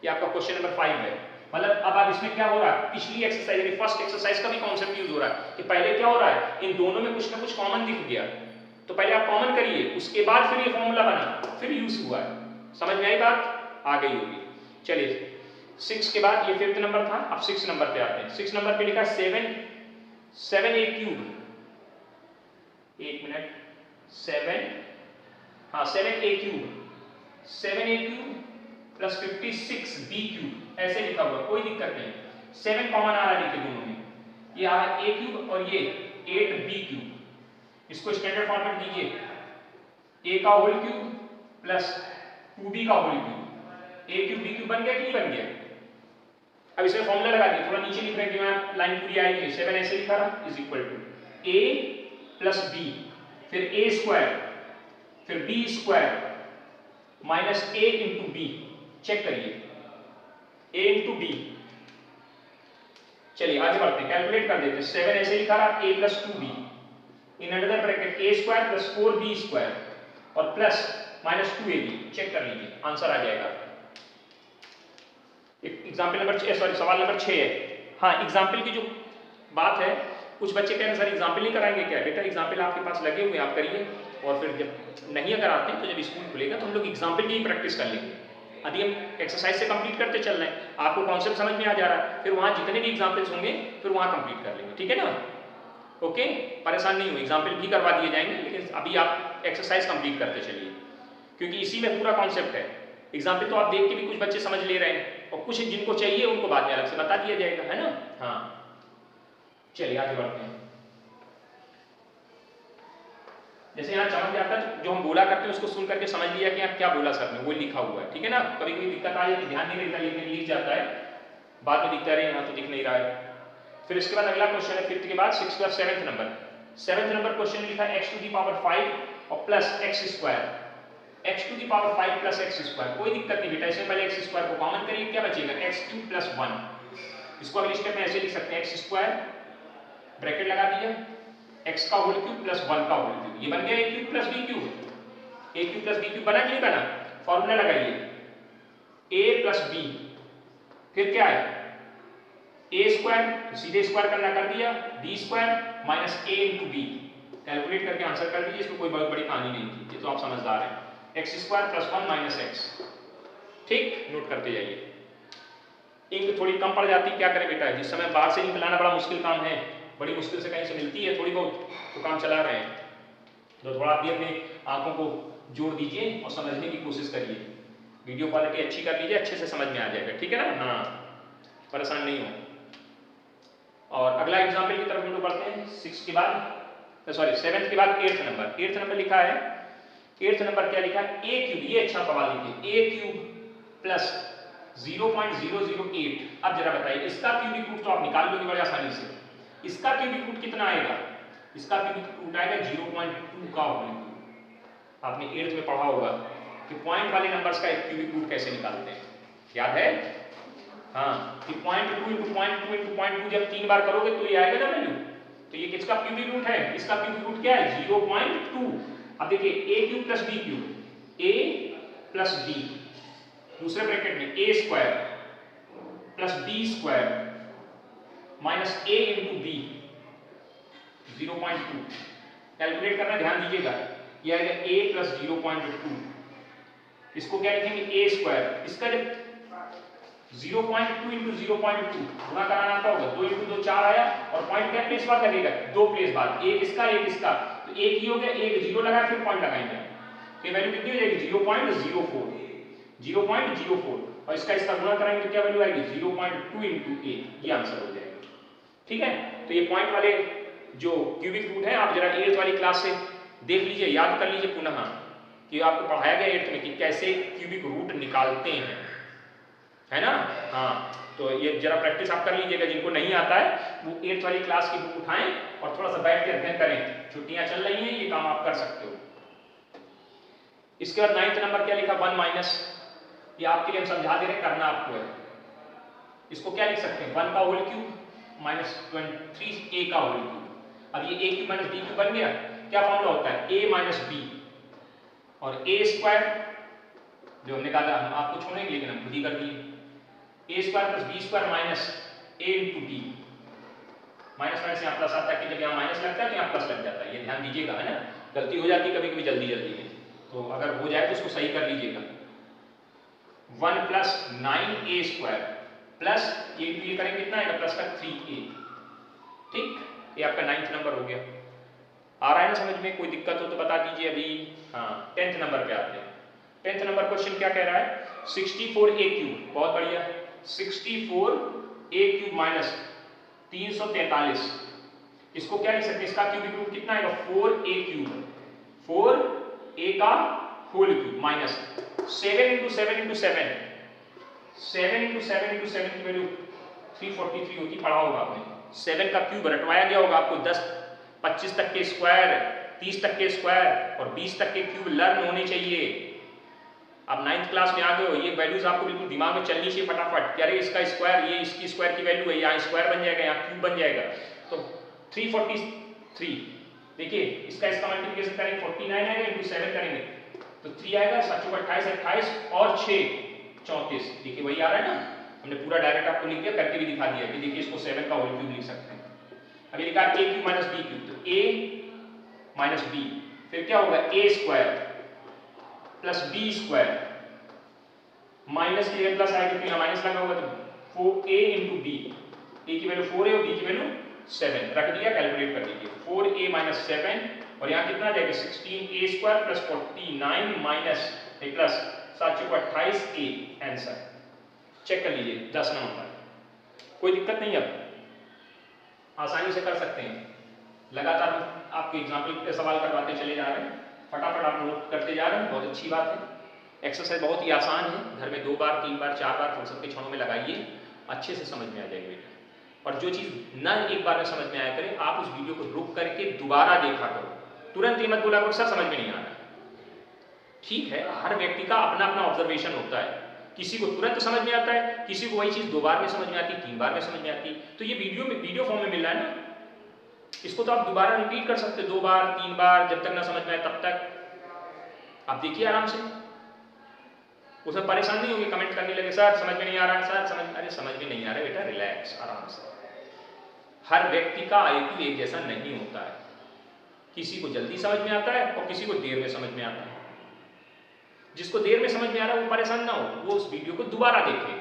ये आपका क्वेश्चन नंबर 5 है। मतलब अब आप इसमें क्या हो रहा है, पिछली एक्सरसाइज यानी फर्स्ट एक्सरसाइज का भी कॉन्सेप्ट यूज हो रहा है कि पहले क्या हो रहा है, इन दोनों में कुछ ना कुछ कॉमन दिख गया, तो पहले आप कॉमन करिए, उसके बाद फिर ये फॉर्मूला बना, फिर यूज हुआ है। समझ में आई बात, आ गई होगी। चलिए 6 के बाद ये 5th नंबर था, अब 6 नंबर पे आते हैं। 6 नंबर पे लिखा 7a क्यूब, एक minute 7a cube plus 56b cube ऐसे लिखा हुआ, कोई दिक्कत नहीं, 7 कॉमन आ रहा है देखिए दोनों में, ये आ रहा है a क्यूब और ये 8b क्यूब। इसको स्टैंडर्ड फॉर्मेट दीजिए, a का होल क्यूब प्लस 2b का whole cube, a cube b cube बन गया कि नहीं बन गया। अब इसमें फॉर्मूला लगा दिए, थोड़ा नीचे लिख रहे हैं कि मैं लाइन पूरी आएगी, 7 ऐसे लिखा रहा is equal to a plus b फिर a स्क्वायर फिर b square minus a into b। Check करिए a इंटू b। चलिए आगे बढ़ते हैं, कैलकुलेट कर देते हैं। 7 ऐसे लिखा रहा a plus 2b in under bracket a square plus 4b square और प्लस माइनस 2ab। चेक कर लीजिए, आंसर आ जाएगा। एग्जाम्पल नंबर 6, सॉरी सवाल नंबर 6 है। हाँ एग्जाम्पल की जो बात है, कुछ बच्चे कह रहे हैं सर एग्जाम्पल नहीं कराएंगे क्या, बेटा एग्जाम्पल आपके पास लगे हुए आप करिए, और फिर जब नहीं अगर आते हैं तो जब स्कूल खुलेगा तो हम लोग एग्जाम्पल की ही प्रैक्टिस कर लेंगे। अभी हम एक्सरसाइज से कंप्लीट करते चल रहे हैं, आपको कॉन्सेप्ट समझ में आ जा रहा है, फिर वहां जितने भी एग्जाम्पल्स होंगे फिर वहां कंप्लीट कर लेंगे, ठीक है ना। ओके, परेशान नहीं हो, एग्जाम्पल भी करवा दिए जाएंगे, लेकिन अभी आप एक्सरसाइज कंप्लीट करते चलिए, क्योंकि इसी में पूरा कॉन्सेप्ट है। एग्जाम्पल तो आप देख के भी कुछ बच्चे समझ ले रहे हैं, और कुछ जिनको चाहिए उनको बाद में अलग से बता दिया जाएगा, है ना। हाँ चलिए आगे बढ़ते हैं। जैसे यहाँ समझ में आता है, जो हम बोला करते हैं उसको सुन करके समझ लिया कि यहाँ क्या बोला सर ने, वो लिखा हुआ है, ठीक है ना। कभी कभी दिक्कत आ जाती है, ध्यान नहीं रहता, लेकिन लिख जाता है, बाद में दिखता रहे यहाँ तो दिख नहीं रहा है। फिर इसके बाद अगला क्वेश्चन है, फिफ्थ के बाद सिक्स का सेवेंथ नंबर क्वेश्चन लिखा है x टू दी पावर 5 और plus x square, x to the power 5 plus x square. कोई दिक्कत नहीं बेटा, इसमें पहले एक्स स्क्वायर को कॉमन करिए, क्या बचेगा x क्यूब प्लस 1। इसको अगले स्टेप में ऐसे लिख सकते हैं, एक्स स्क्वायर ब्रैकेट लगा दिया, x का होल क्यूब प्लस 1 का होल क्यूब, ये बन गया a cube plus b cube. a cube plus b cube बना कि नहीं बना, फॉर्मूला लगाइए a प्लस b, फिर क्या है a स्क्वायर, सीधे स्क्वायर करना कर दिया, b square minus a into b, calculate करके आंसर कर दीजिए, इसमें कोई बहुत बड़ी कहानी नहीं थी, ये तो आप समझदार हैं। X square plus 1 minus x, ठीक, नोट करते जाइए। इंक थोड़ी कम पड़ जाती, क्या करें बेटा, जिस समय बाहर से इंक लाना बड़ा मुश्किल काम है, बड़ी मुश्किल से कहीं से मिलती है थोड़ी बहुत, तो काम चला रहे हैं, तो थोड़ा आप भी अपने आंखों को जोड़ दीजिए और समझने की कोशिश करिए, वीडियो क्वालिटी अच्छी कर लीजिए, अच्छे से समझ में आ जाएगा, ठीक है ना। हाँ परेशान नहीं हो। और अगला एग्जाम्पल की तरफ हम लोग बढ़ते हैं, सिक्स के बाद सॉरी सेवेंथ के बाद एट्थ नंबर लिखा है। एट्थ नंबर क्या लिखा है, ए क्यूब, ये अच्छा सवाल लिखिए, ए क्यूब प्लस 0.008। अब जरा बताइए, इसका क्यूबिक रूट तो आप निकाल लोगे बड़े आसानी से, इसका क्यूबिक रूट कितना आएगा, इसका क्यूबिक रूट आएगा 0.2 का होल क्यूब। आपने एट्थ में पढ़ा होगा कि पॉइंट वाले नंबर्स का एक क्यूबिक रूट कैसे निकालते हैं, याद है। हाँ कि 0.2 इंटू 0.2 इंटू 0.2 जब 3 बार करोगे तो ये आएगा ना वैल्यू, तो ये किसका क्यूबिक रूट है, इसका क्यूबिक रूट क्या है 0.2। अब देखिए a cube plus b cube, a plus b, दूसरे ब्रैकेट में a square plus b square minus a into b 0.2, calculate करना ध्यान दीजिएगा, ये आएगा a प्लस 0.2। इसको क्या लिखेंगे a स्क्वायर, इसका जब 0.2 इंटू 0.2 गुणा कराना आता होगा, 2 इंटू 2 4 आया, और पॉइंट क्या प्लेस बाद लगेगा, 2 प्लेस बाद, एक इसका, तो एक ही हो गया, एक जीरो लगाया फिर पॉइंट लगाएंगे, तो ये वैल्यू कितनी हो जाएगी 0.04, और इसका गुणा कराएंगे तो क्या वैल्यू आएगी 0.2 इंटू a, ये आंसर हो जाएगा, ठीक है। तो ये पॉइंट वाले जो क्यूबिक रूट है आप जरा एट्थ वाली क्लास से देख लीजिए, याद कर लीजिए पुनः, कि आपको पढ़ाया गया एट्थ में कि कैसे क्यूबिक रूट निकालते हैं, है ना। हाँ तो ये जरा प्रैक्टिस आप कर लीजिएगा, जिनको नहीं आता है वो एट्थ वाली क्लास की बुक उठाएं और थोड़ा सा बैठ के अध्ययन करें, छुट्टियां चल रही हैं, ये काम आप कर सकते हो। इसके बाद नाइन्थ नंबर क्या लिखा, 1 माइनस, ये आपके लिए हम समझा दे रहे, करना आपको है। इसको क्या लिख सकते हैं, 1 का होल क्यूब माइनस 3a का होल क्यूब। अब ये a cube minus b cube बन गया, क्या फॉर्मूला होता है a माइनस b, और a स्क्वायर जो हमने कहा था हम आपको छोड़ेंगे लेकिन हम खुद ही कर दिए, a square plus b square minus a into b, minus minus यहाँ प्लस आता है, कि जब यहाँ माइनस लगता है तो यहाँ प्लस लग जाता है, ये ध्यान दीजिएगा, है ना, गलती हो जाती है कभी कभी जल्दी में, तो अगर हो जाए तो उसको सही कर लीजिएगा। 1 प्लस 9a स्क्वायर प्लस ये करेंगे कितना आएगा, प्लस का 3a, ठीक, ये आपका 9th नंबर हो गया। आ रहा है ना समझ में, कोई दिक्कत हो तो बता दीजिए अभी। हाँ 10th नंबर पे आते हैं। 10th नंबर क्वेश्चन क्या कह रहा है, 64a क्यूब, बहुत बढ़िया, 64a क्यूब माइनस 343, इसको क्या लिख सकते हैं, इसका क्यूबिक रूट कितना आएगा 4a क्यूब, 4a का whole cube minus 7 into 7 into 7, 7 into 7 into 7 की वैल्यू 343 होती, पढ़ा होगा आपने। 7 का क्यूब रटवाया गया होगा आपको, 10 25 तक के स्क्वायर, 30 तक के स्क्वायर और 20 तक के क्यूब लर्न होने चाहिए। आप 9th क्लास में आ गए हो, ये वैल्यूज आपको बिल्कुल दिमाग में चलनी चाहिए फटाफट, कि अरे इसका स्क्वायर, ये इसकी स्क्वायर की वैल्यू है, यहाँ स्क्वायर बन जाएगा, यहाँ क्यूब बन जाएगा, तो 343, देखिए इसका मल्टीप्लिकेशन करेंगे 49 आएगा, इंटू 7 करेंगे तो 3 आएगा, 7 28 28 और 6 34, देखिए वही आ रहा है ना, हमने पूरा डायरेक्ट आपको लिख दिया, करके भी दिखा दिया कि देखिए इसको 7 का होल क्यूब लिख सकते हैं। अभी लिखा a cube minus b cube, तो a माइनस b, फिर क्या होगा a square plus b square minus की जगह प्लस आएगा, क्योंकि माइनस लगा हुआ, तो 4a इंटू बी, ए की वैल्यू 4 है और बी की वैल्यू 7 रख दिया, कैलकुलेट कर दीजिए 4a माइनस 7 और यहाँ कितना आ जाएगा 16a square plus 49 minus plus 728a answer. Check कर लीजिए 10 नंबर, कोई दिक्कत नहीं, अब आसानी से कर सकते हैं। लगातार आपके एग्जाम्पल के सवाल करवाते चले जा रहे हैं, फटाफट आप नोट करते जा रहे हैं, बहुत अच्छी बात है। एक्सरसाइज बहुत ही आसान है, घर में 2 बार 3 बार 4 बार फुर्सत के क्षणों में लगाइए, अच्छे से समझ में आ जाएगी बेटा। और जो चीज़ ना एक बार में समझ में आया करे, आप उस वीडियो को रुक करके दोबारा देखा करो, तुरंत ही मत बोला करो सर समझ में नहीं आ रहा। ठीक है, हर व्यक्ति का अपना अपना ऑब्जर्वेशन होता है, किसी को तुरंत समझ में आता है, किसी को वही चीज़ 2 बार में समझ में आती, 3 बार में समझ में आती। तो ये वीडियो फॉर्म में मिल रहा है ना, इसको तो आप दोबारा रिपीट कर सकते, 2 बार 3 बार, जब तक ना समझ में आए तब तक आप देखिए आराम से, उसमें परेशान नहीं होंगे, कमेंट करने लगे सर समझ में नहीं आ रहा, सर समझ, अरे समझ में नहीं आ रहा बेटा, रिलैक्स आराम से। हर व्यक्ति का आईक्यू एक जैसा नहीं होता है, किसी को जल्दी समझ में आता है और किसी को देर में समझ में आता है। जिसको देर में समझ में आ रहा है वो परेशान ना हो, वो उस वीडियो को दोबारा देखे।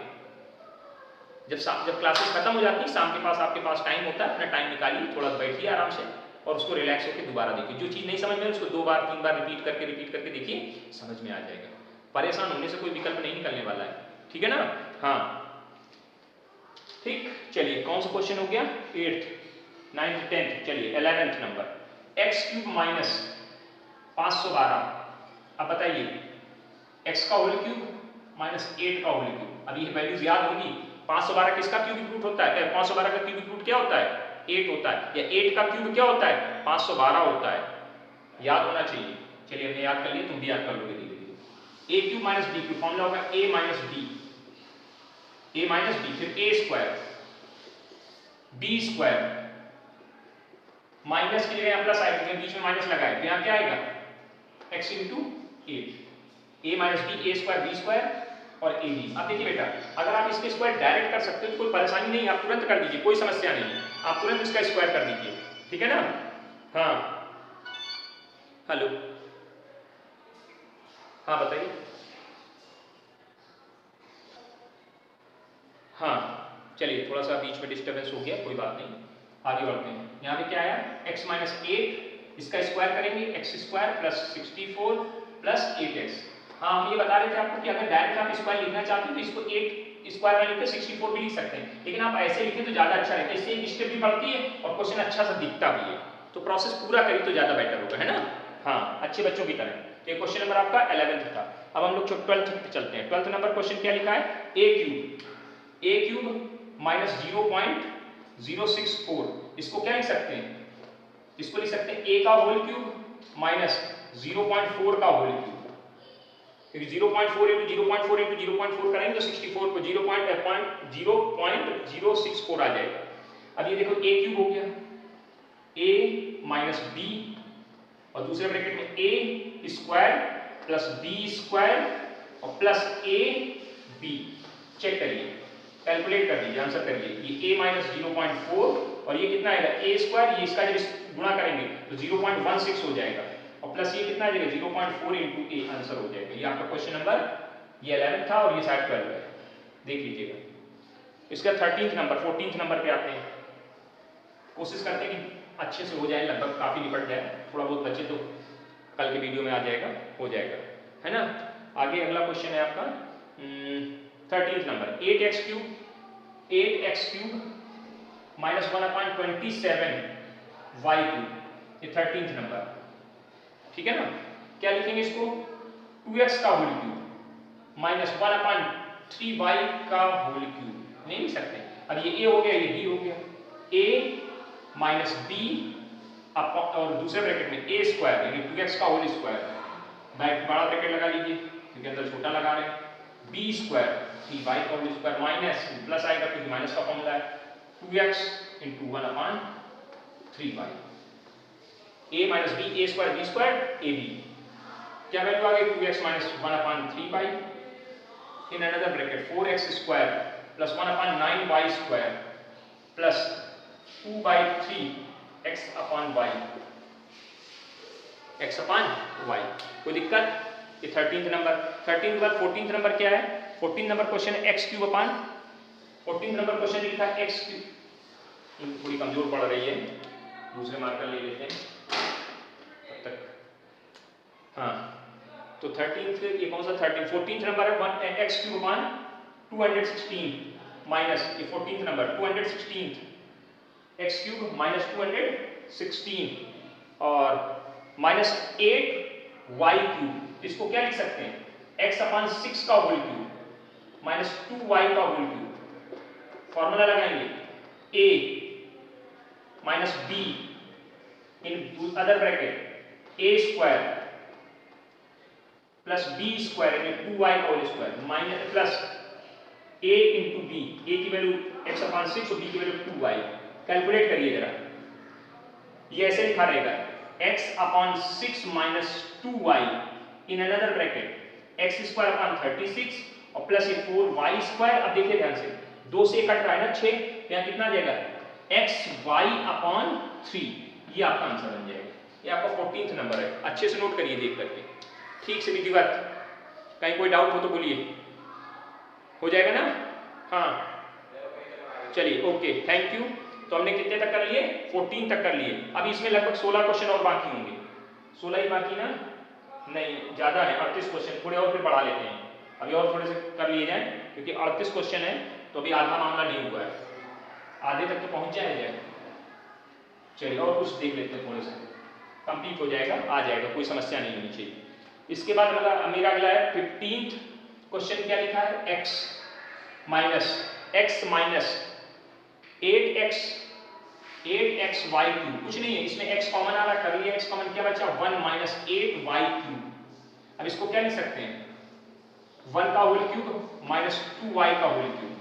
जब क्लासेस खत्म हो जाती है, शाम के पास आपके पास टाइम होता है, अपना टाइम निकालिए, थोड़ा बैठिए आराम से और उसको रिलैक्स होकर दोबारा देखिए। जो चीज़ नहीं समझ में उसको 2 बार 3 बार रिपीट करके देखिए, समझ में आ जाएगा। परेशान होने से कोई विकल्प नहीं निकलने वाला है, ठीक है ना। हाँ ठीक, चलिए कौन सा क्वेश्चन हो गया, 8th 9th 10th, चलिए 11th नंबर, x³ माइनस 512। अब बताइए x का होल क्यूब माइनस 8 का होल क्यूब। अब ये वैल्यूज याद होगी, 512 किसका क्यूबिक रूट होता है, 512 का क्यूबिक रूट क्या होता है 8 होता है, या 8 का क्यूब क्या होता है 512 होता है, याद होना चाहिए। चलिए हमने याद कर लिया, तुम भी याद कर लोगे धीरे धीरे। a³ minus b cube formula होगा a माइनस b, फिर a square b square, minus की जगह प्लस आएगा, बीच में माइनस लगाए तो यहाँ क्या आएगा x into 8, a minus b, a square b square और ए बी। अब देखिए बेटा, अगर आप इसके स्क्वायर डायरेक्ट कर सकते हो तो कोई परेशानी नहीं, आप तुरंत कर दीजिए, कोई समस्या नहीं है, आप तुरंत इसका स्क्वायर कर दीजिए, ठीक है ना। हाँ हेलो, हाँ बताइए। हाँ चलिए, थोड़ा सा बीच में डिस्टर्बेंस हो गया, कोई बात नहीं, आगे बढ़ते हैं। यहाँ पे क्या आया x माइनस 8, इसका स्क्वायर करेंगे x square plus 64 plus 8x। हाँ हम ये बता रहे थे आपको कि अगर डायरेक्ट आप स्क्वायर लिखना चाहते हैं तो इसको 8 स्क्वायर में लिखकर 64 भी लिख सकते हैं, लेकिन आप ऐसे लिखें तो ज्यादा अच्छा रहता है, इससे एक स्टेप भी बढ़ती है और क्वेश्चन अच्छा सा दिखता भी है, तो प्रोसेस पूरा करें तो ज्यादा बेटर होगा, है ना। हाँ अच्छे बच्चों की तरह। तो क्वेश्चन नंबर आपका 11th था। अब हम लोग 12th पे चलते हैं। 12th नंबर क्वेश्चन क्या लिखा है, a क्यूब माइनस 0.064, इसको क्या लिख सकते हैं, इसको लिख सकते हैं a का होल क्यूब माइनस 0.4 का होल क्यूब, क्योंकि 0.4 इंटू 0.4 इंटू 0.4 करेंगे तो 64 को 0.064 आ जाएगा। अब ये देखो a क्यूब हो गया, a माइनस b और दूसरे ब्रैकेट में a square plus b square और प्लस a b। चेक करिए, कैलकुलेट कर दीजिए, आंसर करिए। ये a माइनस 0.4 और ये कितना आएगा a स्क्वायर, ये इसका जब गुणा करेंगे तो 0.16 हो जाएगा और प्लस ये कितना आ जाएगा 0.4 इंटू a, आंसर हो जाएगा। ये आपका क्वेश्चन नंबर, ये 11 था और ये शायद 12 है, देख लीजिएगा। इसका 13th नंबर 14th नंबर पे आते हैं, कोशिश करते हैं कि अच्छे से हो जाए, लगभग काफी निपट जाए, थोड़ा बहुत बचे तो कल के वीडियो में आ जाएगा, हो जाएगा, है ना। आगे अगला क्वेश्चन है आपका 13th number, 8x cube minus 1/27 y cube, ये 13th नंबर, ठीक है ना। क्या लिखेंगे इसको, 2x का होल क्यूब माइनस 1/3y का होल क्यूब, नहीं लिख सकते। अब ये a हो गया, ये b हो गया, a माइनस b और दूसरे ब्रैकेट में a स्क्वायर यानी 2x का होल स्क्वायर, बड़ा ब्रैकेट लगा लीजिए क्योंकि अंदर छोटा लगा रहे हैं, b स्क्वायर 3y का होल स्क्वायर माइनस प्लस आएगा क्योंकि माइनस का फॉर्मूला है 2x into 1/3y, a minus b, a square b square a b, क्या वैल्यू आ गई 2x माइनस 1/3y इन another bracket 4x square plus 1/9y square plus 2/3 x upon y। कोई दिक्कत। ये 13th number. 13th बाद 14th number क्या है, 14 number question है x cube अपान 14 number question लिखा है एक्स क्यूब, थोड़ी कमजोर पड़ रही है, दूसरे मार्कर ले लेते हैं तब तक। हाँ तो 13th ये कौन सा 14th नंबर है एक्स क्यूब अपान 216 माइनस ये 14th number 216 x cube minus 216 और माइनस 8 वाई क्यूब। इसको क्या लिख सकते हैं x अपान 6 का होल क्यूब माइनस 2y का होल क्यूब। फॉर्मूला लगाएंगे a minus b in other bracket a square plus b square in 2y का whole square minus plus a into b, a की वैल्यू x अपान 6 और b की value 2y। Calculate करिए जरा, ये ऐसे लिखा रहेगा x अपॉन 6 माइनस 2y इन another bracket x square upon 36 और प्लस ये 4y स्क्वायर। अब देखिए ध्यान से 2 से कट रहा है ना 6, यहाँ कितना आ जाएगा xy अपॉन 3, ये आपका आंसर बन जाएगा। ये आपका 14th नंबर है, अच्छे से नोट करिए देख करके, ठीक से विधिवत। कहीं कोई डाउट हो तो बोलिए, हो जाएगा ना? हाँ चलिए ओके थैंक यू। तो हमने कितने तक कर लिए 14 तक कर लिए। अभी इसमें लगभग 16 क्वेश्चन और बाकी होंगे। 16 ही बाकी ना, नहीं ज़्यादा है 38 क्वेश्चन, थोड़े और फिर बढ़ा लेते हैं, अभी और थोड़े से कर लिए जाए क्योंकि 38 क्वेश्चन है तो अभी आधा मामला नहीं हुआ है, आधे तक तो पहुँच जाए। चलिए और कुछ देख लेते हैं, थोड़े से कंप्लीट हो जाएगा, आ जाएगा, कोई समस्या नहीं होनी चाहिए। इसके बाद मेरा अगला है 15th क्वेश्चन। क्या लिखा है x minus 8x y cube. कुछ नहीं है इसमें, x कॉमन आ रहा, कर लिया x कॉमन, क्या बचा 1 माइनस 8y क्यूब। अब इसको क्या लिख सकते हैं 1 का होल क्यूब माइनस 2y का होल क्यूब।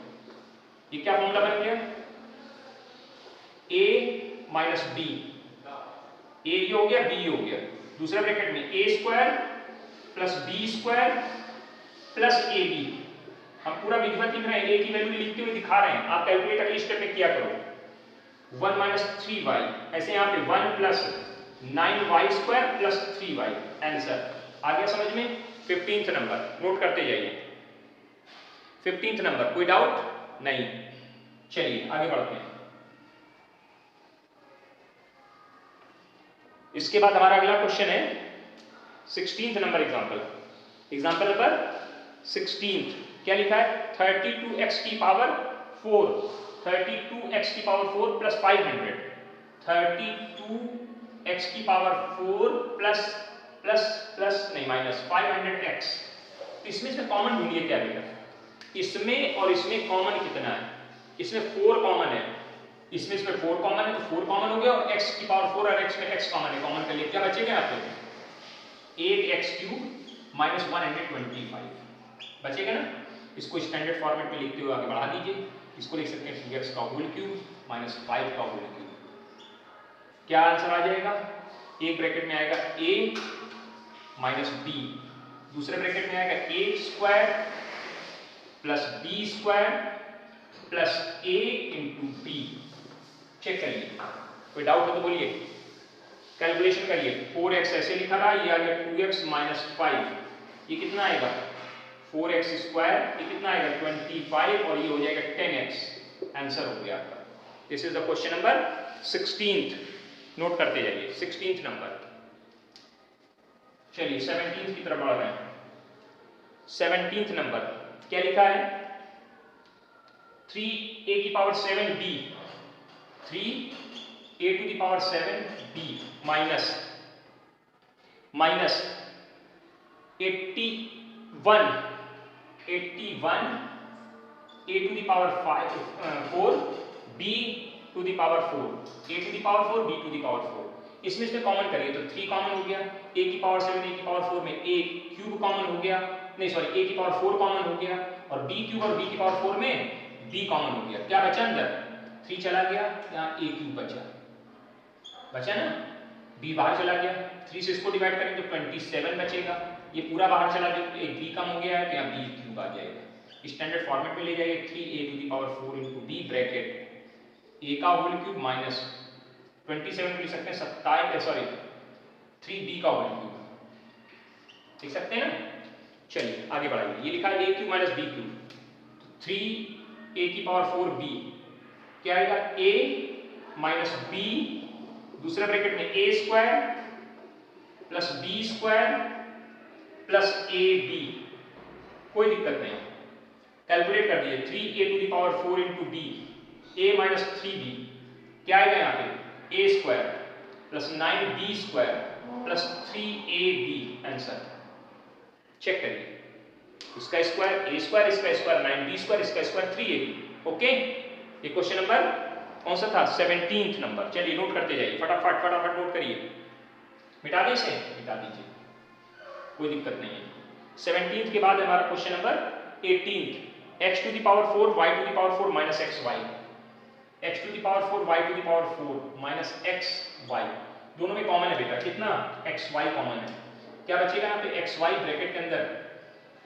ये क्या फॉर्मूला बन गया a माइनस b, a ये हो गया b हो गया, दूसरे ब्रैकेट में a square plus b square plus ab। हम पूरा विधिवत लिख रहे हैं, a की वैल्यू लिखते हुए दिखा रहे हैं, आप कैलकुलेट अगले स्टेप में किया करो। 1 माइनस 3y, ऐसे यहाँ पे 1 plus 9y square plus 3y। Answer आ गया समझ में। 15th नंबर नोट करते जाइए, 15th नंबर, कोई डाउट नहीं। चलिए आगे बढ़ते हैं। इसके बाद हमारा अगला क्वेश्चन है 16th number example number 16th। क्या लिखा है 32x की पावर 4, 32x की पावर 4 प्लस 500, 32x की पावर 4 प्लस नहीं माइनस 500x। तो इसमें से कॉमन ढूंढिए क्या बेटा, इसमें और इसमें कॉमन कितना है। इसमें 4 कॉमन है, इसमें 4 कॉमन है तो 4 कॉमन हो गया, और x की पावर 4 और x में x कॉमन है, कॉमन कर लिए क्या बचेगा आपको 8x क्यूब माइनस 125 बचेगा ना। इसको स्टैंडर्ड फॉर्मेट में लिखते हुए आगे बढ़ा दीजिए। इसको लिख सकते हैं 2x का होल क्यूब माइनस 5 का होल क्यूब। क्या आंसर आ जाएगा, एक ब्रैकेट में आएगा a माइनस b, दूसरे ब्रैकेट में आएगा a square plus b square plus a into b। Check करिए, कोई डाउट हो तो बोलिए, कैलकुलेशन करिए। 4x ऐसे लिखा रहा, ये आ गया 2x माइनस 5, ये कितना आएगा 4x स्क्वायर, ये कितना आएगा 25 और ये हो जाएगा 10x। आंसर हो गया आपका। This is the question number 16th, note करते जाइए 16th नंबर। चलिए 17th की तरफ बढ़ रहे हैं। 17th नंबर क्या लिखा है 3a की power 7b, 3a to the power 7b minus 81 a to the power 4 b to the power 4, a to the power 4 b to the power 4। इसमें से कॉमन करिए तो 3 कॉमन हो गया, a की पावर 7 a की पावर 4 में a क्यूब कॉमन हो गया, नहीं सॉरी a की पावर 4 कॉमन हो गया, और b क्यूब और b की पावर 4 में b कॉमन हो गया। क्या बचा अंदर 3 चला गया, यहाँ a क्यूब बचा ना, b बाहर चला गया, 3 से इसको डिवाइड करेंगे तो 27 बचेगा, ये पूरा बाहर चला गया तो एक b कम हो गया है तो यहाँ b क्यूब आ जाएगा। स्टैंडर्ड फॉर्मेट में ले जाइए 3a to the power 4 into b bracket a का होल क्यूब माइनस 27 लिख सकते हैं 27 3b का होल क्यूब लिख सकते हैं ना। चलिए आगे बढ़ाइए। ये लिखा है a cube minus b cube, 3a की पावर 4b क्या आएगा a माइनस b, दूसरे ब्रैकेट में a square plus b square plus ab। कोई दिक्कत नहीं, कैलकुलेट कर दिए 3a to the power 4 into b, a minus 3b क्या आएगा यहाँ पे a square plus 9b square plus 3ab। Answer check करिए, इसका स्क्वायर a स्क्वायर, इसका स्क्वायर 9b स्क्वायर, इसका स्क्वायर 3ab। ओके, ये क्वेश्चन नंबर कौन सा था 17th नंबर। चलिए नोट करते जाइए, फटाफट फटाफट नोट करिए। मिटा दें इसे, मिटा दीजिए, कोई दिक्कत नहीं है। 17th के बाद हमारा question number 18th, x to the power 4 y to the power 4 minus xy, x to the power 4 y to the power 4 minus xy, दोनों में कॉमन है बेटा, कितना xy कॉमन है। क्या बचेगा यहाँ पे xy ब्रैकेट के अंदर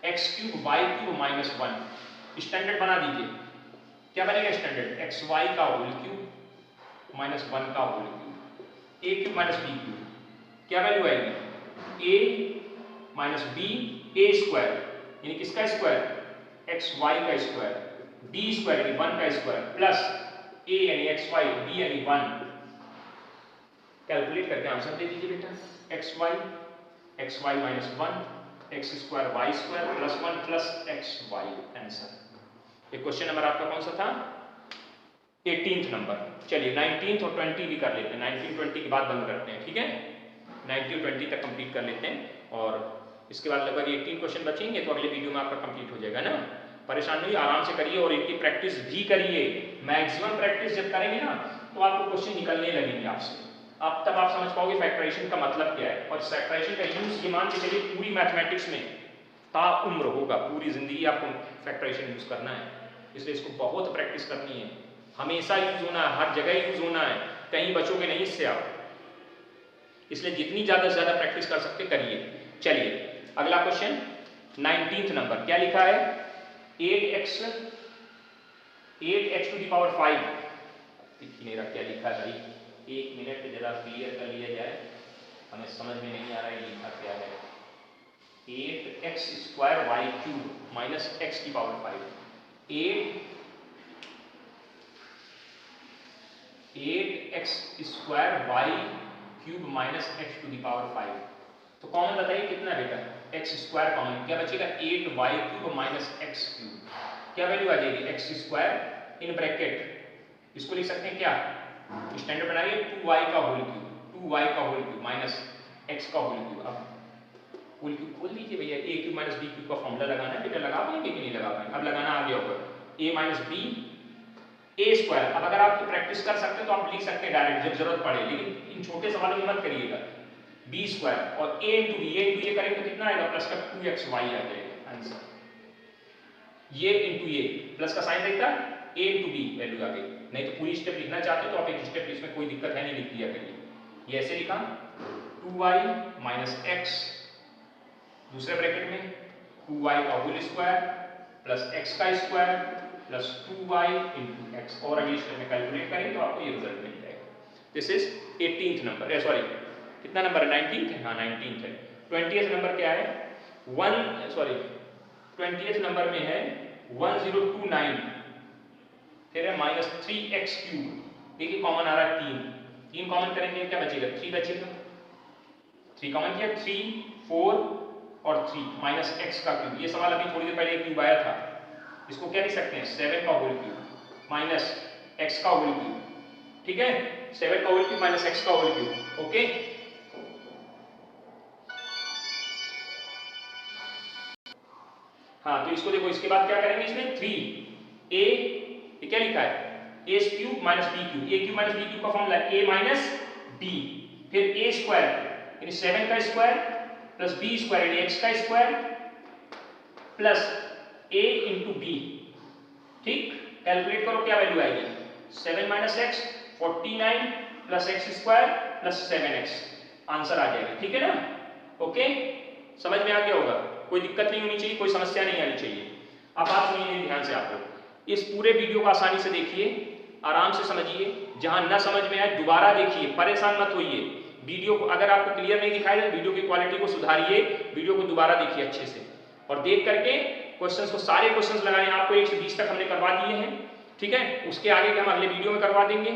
x cube y cube minus 1, standard बना दीजिए। क्या बनेगा स्टैंडर्ड xy का होल क्यूब माइनस 1 का whole cube, a cube minus b cube, क्या वैल्यू आएगी a minus b a square यानी किसका स्क्वायर xy का स्क्वायर, b स्क्वायर यानी 1 का स्क्वायर प्लस a यानी xy, b यानी 1। कैलकुलेट करके आंसर दे दीजिए बेटा, xy minus 1 x square y square plus 1 plus xy। Answer ये क्वेश्चन नंबर आपका कौन सा था 18th नंबर। चलिए 19th और 20 भी कर लेते हैं, 19 20 के बाद बंद करते हैं, ठीक है 19 और 20 तक कंप्लीट कर लेते हैं और इसके बाद लगभग 18 क्वेश्चन बचेंगे तो अगले वीडियो में आपका कंप्लीट हो जाएगा ना। परेशान नहीं, आराम से करिए और इनकी प्रैक्टिस भी करिए। मैक्सिमम प्रैक्टिस जब करेंगे ना तो आपको क्वेश्चन निकलने लगेंगे आपसे, तब आप समझ पाओगे फैक्टराइजेशन का मतलब क्या है। और फैक्टराइजेशन का यूज ये मान के चलिए पूरी मैथमेटिक्स में ताउम्र होगा, पूरी जिंदगी आपको फैक्टराइजेशन यूज करना है, इसलिए इसको बहुत प्रैक्टिस करनी है, हमेशा यूज होना है, हर जगह यूज होना है, कहीं बचोगे नहीं इससे आप, इसलिए जितनी ज्यादा से ज्यादा प्रैक्टिस कर सकते करिए। चलिए अगला क्वेश्चन 19th नंबर, क्या लिखा है 8x टू द पावर 5, नहीं रहा क्या लिखा है भाई, एक मिनट जरा क्लियर कर लिया जाए, हमें समझ में नहीं आ रहा है लिखा क्या है। 8x square Y cube minus x की power 5, 8x square Y cube minus x to the power 5। तो कॉमन बताइए कितना बेटा, x स्क्वायर कॉमन, क्या बचेगा 8y cube minus x cube, क्या वैल्यू आ जाएगी x स्क्वायर इन ब्रैकेट, इसको लिख सकते हैं क्या स्टैंडर्ड बनाइए 2y का होल क्यूब, 2y का होल क्यूब माइनस x का होल क्यूब। अब होल क्यूब खोल लीजिए भैया, a cube minus b cube का फॉर्मूला लगाना है बेटा, लगा पाएंगे कि नहीं लगा पाएंगे, अब लगाना आ गया होगा a minus b a square. अब अगर आप प्रैक्टिस कर सकते हैं तो आप लिख सकते हैं डायरेक्ट जब जरूरत पड़े, लेकिन इन छोटे सवालों में मत करिएगा। b स्क्वायर और a इंटू ये करेंगे तो कितना आएगा प्लस का 2xy आ जाएगा आंसर, ये इंटू ये प्लस का साइन रहता a इंटू b वैल्यू आ गई। नहीं तो पूरी स्टेप लिखना चाहते तो आप एक स्टेप इसमें कोई दिक्कत है नहीं, लिख दिया करिए। ये ऐसे लिखा 2y माइनस x, दूसरे ब्रैकेट में 2y का होल स्क्वायर प्लस x का square plus 2y into x, और अगली स्टेप में कैलकुलेट करेंगे तो आपको ये रिजल्ट मिल जाएगा। This is 18th number, sorry कितना नंबर है 19th है, हाँ 19th है। 20th नंबर क्या है 20th नंबर में है 1029, फिर है माइनस 3x क्यूब, देखिए कॉमन आ रहा है 3 कॉमन करेंगे क्या बचेगा 3 बचेगा, 3 कॉमन किया 3 4 और 3 माइनस x का क्यूब। ये सवाल अभी थोड़ी देर पहले एक क्यूब आया था, इसको क्या लिख सकते हैं 7 का होल क्यूब माइनस x का होल क्यूब, ठीक है 7 का होल क्यूब माइनस x का होल क्यूब। ओके हाँ, तो इसको देखो, इसके बाद क्या करेंगे इसमें 3a, ये क्या लिखा है a cube minus b cube, a cube minus b cube का फॉर्मूला है a माइनस b, फिर a स्क्वायर यानी 7 का स्क्वायर प्लस b स्क्वायर यानी x का square plus a into b, ठीक कैलकुलेट करो क्या वैल्यू आएगी 7 minus x 49 plus x square plus 7x, answer आ जाएगा, ठीक है ना। ओके समझ में आ गया होगा, कोई दिक्कत नहीं होनी चाहिए, कोई समस्या नहीं आनी चाहिए। अब बात सुनिए ध्यान से, आपको इस पूरे वीडियो को आसानी से देखिए, आराम से समझिए, जहां ना समझ में आए दोबारा देखिए, परेशान मत होइए। वीडियो को अगर आपको क्लियर नहीं दिखाई दे वीडियो की क्वालिटी को सुधारिए, वीडियो को दोबारा देखिए अच्छे से और देख करके क्वेश्चंस को, सारे क्वेश्चंस लगाने आपको 120 तक हमने करवा दिए हैं, ठीक है। उसके आगे के हम अगले वीडियो में करवा देंगे।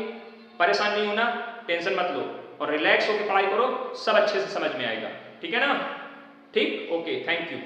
परेशान नहीं होना, टेंशन मत लो और रिलैक्स होकर पढ़ाई करो, सब अच्छे से समझ में आएगा, ठीक है ना। ठीक, ओके, थैंक यू।